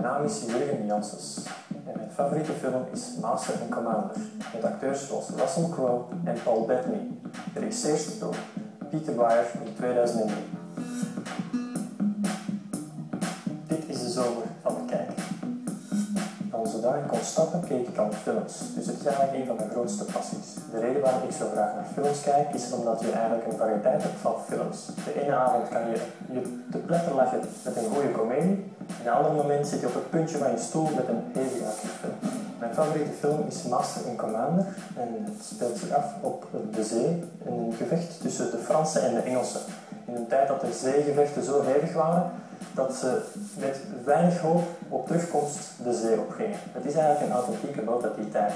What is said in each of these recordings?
naam is Jurgen Janssens en mijn favoriete film is Master and Commander, met acteurs zoals Russell Crowe en Paul Bettany, geregisseerd door Peter Weir in 2003. Dit is de zomer van de kijker. Zodat ik kon stappen, keek ik aan films, dus het is eigenlijk een van mijn grootste passies. De reden waarom ik zo graag naar films kijk, is omdat je eigenlijk een variëteit hebt van films. De ene avond kan je te pletter lachen met een goede komedie, en een ander moment zit je op het puntje van je stoel met een hevige actiefilm. Mijn favoriete film is Master and Commander, en het speelt zich af op de zee, in een gevecht tussen de Fransen en de Engelsen. In een tijd dat de zeegevechten zo hevig waren, dat ze met weinig hoop op terugkomst de zee opgingen. Het is eigenlijk een authentieke boot uit die tijd.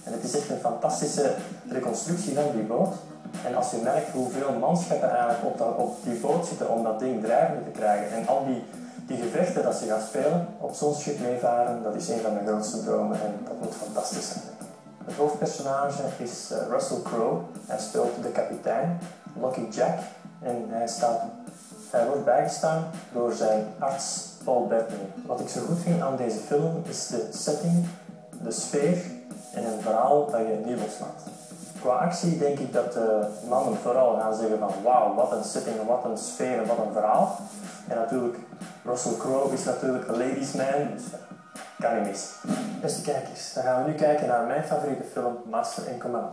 En het is echt een fantastische reconstructie van die boot. En als je merkt hoeveel manschappen eigenlijk op die boot zitten om dat ding drijvende te krijgen en al die gevechten dat ze gaan spelen, op zo'n schip meevaren, dat is een van mijn grootste dromen en dat moet fantastisch zijn. Het hoofdpersonage is Russell Crowe. Hij speelt de kapitein, Lucky Jack, en hij wordt bijgestaan door zijn arts Paul Bettany. Wat ik zo goed vind aan deze film is de setting, de sfeer en een verhaal dat je niet loslaat. Qua actie denk ik dat de mannen vooral gaan zeggen van wauw, wat een setting, wat een sfeer en wat een verhaal. En natuurlijk, Russell Crowe is natuurlijk een ladies man, dus kan niet mis. Beste kijkers, dan gaan we nu kijken naar mijn favoriete film Master and Commander.